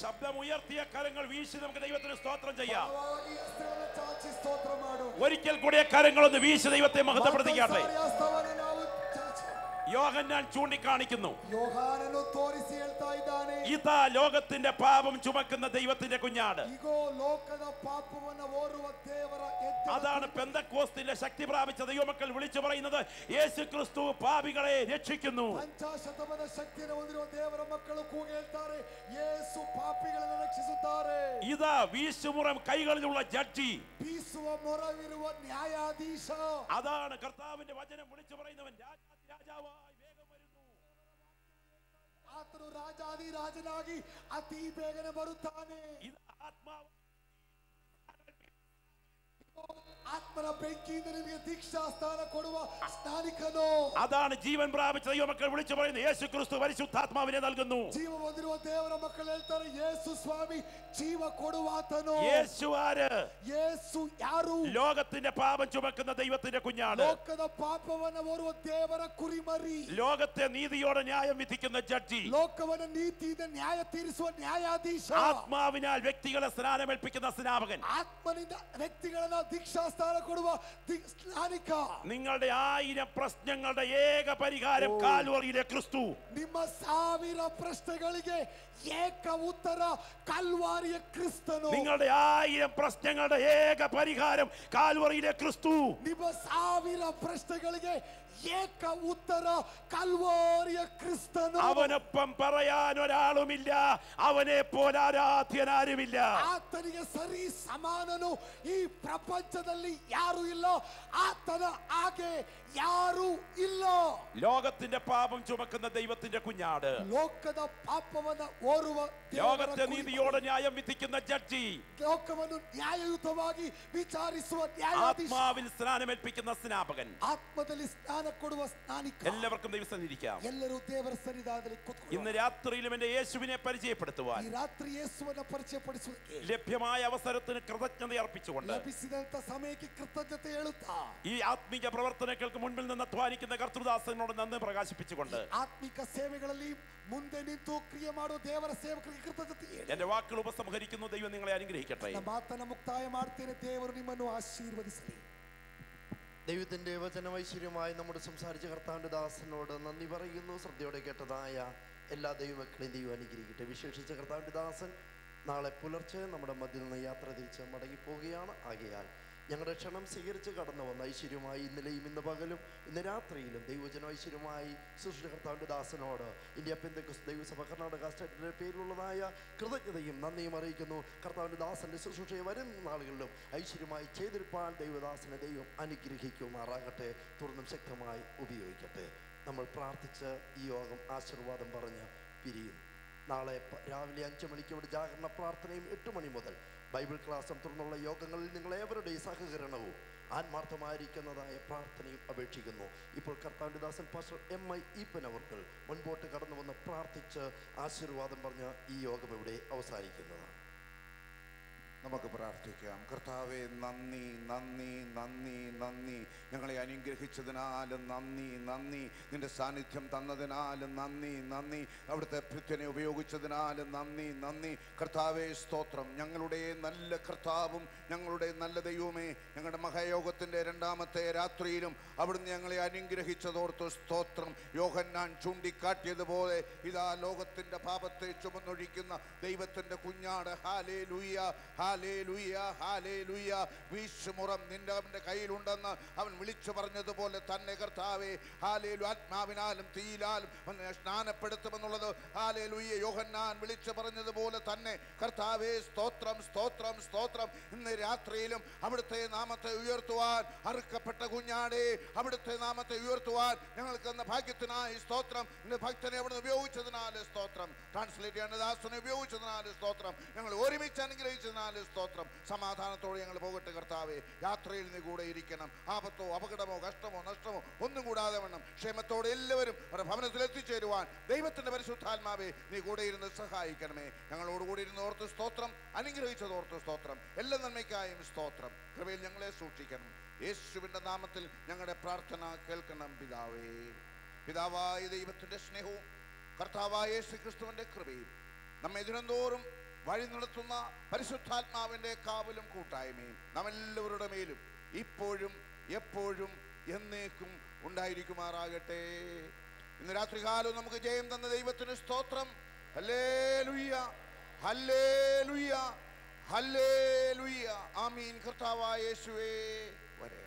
ശബ്ദം ഉയർത്തിയ കരങ്ങൾ വീശി നമുക്ക് ദൈവത്തിന് സ്തോത്രം ചെയ്യാം. ഒരിക്കൽ കൂടി കരങ്ങളൊന്ന് വീശി ദൈവത്തെ മഹത്വപ്പെടുത്തിക്കാട്ടെ. യോഹന്നാൻ ചൂണ്ടിക്കാണിക്കുന്നു, ഇതാ ലോകത്തിന്റെ പാപം ചുമക്കുന്ന ദൈവത്തിന്റെ കുഞ്ഞാട്. അതാണ് പെന്തക്കോസ്തിന്റെ ശക്തി പ്രാപിച്ച ദൈവമക്കൾ വിളിച്ചു പറയുന്നത്, യേശു ക്രിസ്തു പാപികളെ രക്ഷിക്കുന്നു. ഇതാ വീശുമുറം കൈകളിലുള്ള ജഡ്ജി. അതാണ് കർത്താവിന്റെ വചനം വിളിച്ചു പറയുന്നവൻ. രാജാവായി വേഗം വരുന്നു. ಆತನು ರಾಜಾದಿ ರಾಜನಾಗಿ ಅತಿ ಬೇಗನೆ ಬರುತ್ತಾನೆ. ಇದು ಆತ್ಮ ആത്മന ಬೆಂಕಿಯಿಂದ ನಿಮಗೆ ದೀಕ್ಷಾ ಸ್ಥಾನ ಕೊಡುವ ಸ್ನಾನಿಕನು. അതാണ് ജീവൻ പ്രാപിച്ച ദൈവമക്കൾ വിളിച്ചു പറയുന്നത്, യേശു ക്രിസ്തു പരിശുദ്ധാത്മാവിനെ നൽകുന്നു. ಜೀವ ಹೊಂದಿರುವ ದೇವರ ಮಕ್ಕಳು ಹೇಳ್ತಾರೆ, ಯೇಸು ಸ್ವಾಮಿ ಜೀವ ಕೊಡುವಾತನು. യേശു ആര്? ಯೇಸು ಯಾರು? ലോകത്തിന്റെ പാപം ചുമക്കുന്ന ദൈവത്തിന്റെ കുഞ്ഞാണ്. ಲೋಕದ ಪಾಪವನ್ನು ಹೊರುವ ದೇವರ ಕುರಿಮರಿ. ലോകത്തെ നീതിയോടെ ന്യായം വിധിക്കുന്ന ജഡ്ജി. ಲೋಕವನ್ನು ನೀತಿಯಿಂದ ನ್ಯಾಯ ತೀರಿಸುವ ನ್ಯಾಯಾಧೀಶ. ആത്മാവിനാൽ വ്യക്തികളെ സ്നാനമേൽപ്പിക്കുന്ന സ്നാപകൻ. ಆತ್ಮನಿಂದ ವ್ಯಕ್ತಿಗಳನ್ನ ದೀಕ್ಷಾ ಸ್ಥಾನ ಕೊಡುವ ಸ್ನಾನಿಕ. നിങ്ങളുടെ 1000 പ്രശ്നങ്ങളുടെ ഏക പരിഹാരം കാൽവറിയിലെ ക്രിസ്തു. ನಿಮ್ಮ 1000 ಪ್ರಶ್ನೆಗಳಿಗೆ ಏಕ ಉತ್ತರ ಕಲ್ವಾರಿಯ ಕ್ರಿಸ್ತನು. നിങ്ങളുടെ 1000 പ്രശ്നങ്ങളുടെ ഏക പരിഹാരം കാൽവറിയിലെ ക്രിസ്തു. ನಿಮ್ಮ 1000 ಪ್ರಶ್ನೆಗಳಿಗೆ ಏಕ ಉತ್ತರ ಕಲ್ವಾರಿಯ ಕ್ರಿಸ್ತನು. അവനൊപ്പം പറയാൻ ഒരാളുമില്ല, അവനെ പോലെ ആരാധ്യനാരുമില്ല. ಆತನಿಗೆ ಸರಿ ಸಮಾನನು ಈ ಪ್ರಪಂಚದಲ್ಲಿ ಯಾರು ಇಲ್ಲ, ಆತನ ಹಾಗೆ ಯಾರು ಇಲ್ಲ. ലോകത്തിന്റെ പാപം ചുമക്കുന്ന ദൈവത്തിന്റെ കുഞ്ഞാട്, ಲೋಕದ ಪಾಪವನ್ನು ಓರುವ ലോകത്തെ നീതിയോടെ ന്യായം വിധിക്കുന്ന ജഡ്ജി, ಲೋಕವನ್ನು ನ್ಯಾಯಯುತವಾಗಿ ವಿಚಾರಿಸುವ ನ್ಯಾಯಾಧೀಶ, ആത്മാവിൽ സ്നാനമേൽപ്പിക്കുന്ന സ്നാപകൻ, ಆತ್ಮದಲ್ಲಿ ಸ್ನಾನ ಕೊಡುವ ಸ್ನಾನಿಕ. എല്ലാവർക്കും ദൈവസന്നിധിക്കാം. ಎಲ್ಲರೂ ದೇವರ ಸನ್ನಿಧಾನದಲ್ಲಿ ಕೂತ್ಕೊಳ್ಳೋಣ. ഇന്ന് രാത്രിയിലും എന്റെ യേശുവിനെ പരിചയപ്പെടുത്തുവാൻ ಈ ರಾತ್ರಿ ಯೇಸುವನ್ನು ಪರಿಚಯಪಡಿಸುವುದಕ್ಕೆ ലഭ്യമായ അവസരത്തിന് കൃതജ്ഞത അർപ്പിച്ചുകൊണ്ട് ಲಭಿಸಿದಂತ ಸಮಯಕ್ಕೆ ಕೃತಜ್ಞತೆ ಹೇಳುತ್ತಾ ഈ ആത്മീക പ്രവർത്തനങ്ങൾക്ക് മുൻപിൽ നിന്ന് അധ്വാനിക്കുന്ന കർത്തൃദാസനോട് നന്ദി പ്രകാശിപ്പിച്ചുകൊണ്ട് ಆತ್ಮಿಕ ಸೇವೆಗಳಲ್ಲಿ ಮುಂದೆ ನಿಂತು ಕ್ರಿಯೆ ಮಾಡುವ ದೇವರ ಸೇವಕರಿಗೆ ಕೃತಜ್ಞತೆ ಹೇಳಿ എന്റെ വാക്കുകൾ ഉപസംഹരിക്കുന്നു. ദൈവം നിങ്ങളെ അനുഗ്രഹിക്കട്ടെ. ಮಾತನ್ನ ಮುಕ್ತಾಯ ಮಾಡ್ತೇನೆ. ದೇವರು ನಿಮ್ಮನ್ನು ಆಶೀರ್ವದಿಸಲಿ. ദൈവത്തിൻ്റെ വചനവൈശ്വര്യമായി നമ്മുടെ സംസാരിച്ച കർത്താവിൻ്റെ ദാസനോട് നന്ദി പറയുന്നു. ശ്രദ്ധയോടെ കേട്ടതായ എല്ലാ ദൈവമക്കളെയും ദൈവം അനുഗ്രഹിക്കട്ടെ. വിശേഷിച്ച കർത്താവിൻ്റെ ദാസൻ നാളെ പുലർച്ചെ നമ്മുടെ മധ്യത്തിൽ നിന്ന് യാത്ര തിരിച്ച് മടങ്ങിപ്പോവുകയാണ്. ആകയാൽ ഞങ്ങളുടെ ക്ഷണം സ്വീകരിച്ച് കടന്നു വന്ന ഐശ്വര്യമായി ഇന്നലെയും ഇന്ന് പകലും ഇന്ന് രാത്രിയിലും ദൈവജന ഐശ്വര്യമായി സൃഷ്ടി കർത്താവിൻ്റെ ദാസനോട് ഇന്ത്യ പെന്തക്കോസ്ത് ദൈവസഭ കർണാടക സ്റ്റേറ്റിൻ്റെ പേരിലുള്ളതായ കൃതജ്ഞതയും നന്ദിയും അറിയിക്കുന്നു. കർത്താവിൻ്റെ ദാസൻ്റെ ശുശ്രൂഷയെ വരുന്ന നാളുകളിലും ഐശ്വര്യമായി ചെയ്തിരിപ്പാൻ ദൈവദാസനെ ദൈവം അനുഗ്രഹിക്കുമാറാകട്ടെ, തുടർന്നും ശക്തമായി ഉപയോഗിക്കട്ടെ. നമ്മൾ പ്രാർത്ഥിച്ച് ഈ യോഗം ആശീർവാദം പറഞ്ഞ് പിരിയും. നാളെ രാവിലെ 5 മണിക്ക് ഇവിടെ ജാഗരണ പ്രാർത്ഥനയും 8 മണി മുതൽ ബൈബിൾ ക്ലാസ്സും തുടർന്നുള്ള യോഗങ്ങളിൽ നിങ്ങളേവരുടെയും സഹകരണവും ആത്മാർത്ഥമായിരിക്കുന്നതായ പ്രാർത്ഥനയും അപേക്ഷിക്കുന്നു. ഇപ്പോൾ കർത്താവിൻ്റെ ദാസൻ പാസ്റ്റർ MI ഈപ്പൻ അവർകൾ മുൻപോട്ട് കടന്നു വന്ന് പ്രാർത്ഥിച്ച് ആശീർവാദം പറഞ്ഞ ഈ യോഗം ഇവിടെ അവസാനിക്കുന്നതാണ്. നമുക്ക് പ്രാർത്ഥിക്കാം. കർത്താവേ, നന്ദി നന്ദി നന്ദി നന്ദി. ഞങ്ങളെ അനുഗ്രഹിച്ചതിനാലും നന്ദി നന്ദി. നിന്റെ സാന്നിധ്യം തന്നതിനാലും നന്ദി നന്ദി. അവിടുത്തെ ഭൃത്യനെ ഉപയോഗിച്ചതിനാലും നന്ദി നന്ദി. കർത്താവേ, സ്തോത്രം. ഞങ്ങളുടെ നല്ല കർത്താവും ഞങ്ങളുടെ നല്ല ദൈവമേ, ഞങ്ങളുടെ മഹായോഗത്തിൻ്റെ 2ാമത്തെ രാത്രിയിലും അവിടുന്ന് ഞങ്ങളെ അനുഗ്രഹിച്ചതോർത്ത് സ്തോത്രം. യോഹന്നാൻ ചൂണ്ടിക്കാട്ടിയതുപോലെ ഇതാ ലോകത്തിൻ്റെ പാപത്തെ ചുമന്നൊഴിക്കുന്ന ദൈവത്തിൻ്റെ കുഞ്ഞാട്. Hallelujah hallelujah hallelujah. വീശുമുറം നിന്റെ അവൻ്റെ കയ്യിലുണ്ടെന്ന് അവൻ വിളിച്ചു പറഞ്ഞതുപോലെ തന്നെ കർത്താവേ, ഹാലേലു ആത്മാവിനാലും തീയിലാലും സ്നാനപ്പെടുത്തുമെന്നുള്ളത് ഹാലേലൂയ യോഹന്നാൻ വിളിച്ചു പറഞ്ഞതുപോലെ തന്നെ കർത്താവേ, സ്തോത്രം സ്തോത്രം സ്തോത്രം. ഇന്ന് രാത്രിയിലും അവിടുത്തെ നാമത്തെ ഉയർത്തുവാൻ അറുക്കപ്പെട്ട കുഞ്ഞാടേ, അവിടുത്തെ നാമത്തെ ഉയർത്തുവാൻ ഞങ്ങൾക്ക് എന്ന ഭാഗ്യത്തിനായി സ്തോത്രം. ഇന്ന് ഭക്തനെ അവിടുന്ന് ഉപയോഗിച്ചതിനാൽ സ്തോത്രം. ട്രാൻസ്ലേറ്റ് ചെയ്യേണ്ട ദാസനെ ഉപയോഗിച്ചതിനാൽ സ്തോത്രം. ഞങ്ങൾ ഒരുമിച്ച് അനുഗ്രഹിച്ചതിനാൽ സ്തോത്രം. സമാധാനത്തോടെ ഞങ്ങൾ പോകട്ടെ കർത്താവേ. യാത്രയിൽ നീ കൂടെ ഇരിക്കണം. ആപത്തോ അപകടമോ കഷ്ടമോ നഷ്ടമോ ഒന്നും കൂടാതെ വേണം ക്ഷേമത്തോടെ എല്ലാവരും അവരുടെ ഭവനത്തിൽ എത്തിച്ചേരുവാൻ ദൈവത്തിൻ്റെ പരിശുദ്ധാത്മാവേ നീ കൂടെ ഇരുന്ന് സഹായിക്കണമേ. ഞങ്ങളോടുകൂടി ഇരുന്ന് ഓർത്ത് സ്തോത്രം. അനുഗ്രഹിച്ചതോർത്ത് സ്തോത്രം. എല്ലാ നന്മയ്ക്കായും സ്തോത്രം. കൃപയിൽ ഞങ്ങളെ സൂക്ഷിക്കണം. യേശുവിൻ്റെ നാമത്തിൽ ഞങ്ങളുടെ പ്രാർത്ഥന കേൾക്കണം പിതാവേ. പിതാവായ ദൈവത്തിൻ്റെ സ്നേഹവും കർത്താവായ യേശു ക്രിസ്തുവിൻ്റെ കൃപയും നമ്മെ ദിനംതോറും വഴി നടത്തുന്ന പരിശുദ്ധാത്മാവിൻ്റെ കാവലും കൂട്ടായ്മയും നാം എല്ലാവരുടെ മേലും ഇപ്പോഴും എപ്പോഴും എന്നേക്കും ഉണ്ടായിരിക്കുമാറാകട്ടെ. ഇന്ന് രാത്രികാലം നമുക്ക് ജയം തന്ന ദൈവത്തിന് സ്തോത്രം. ഹല്ലേലൂയ ഹല്ലേലൂയ ഹല്ലേലൂയ. ആമീൻ. കർത്താവായ യേശുവേ വരെ.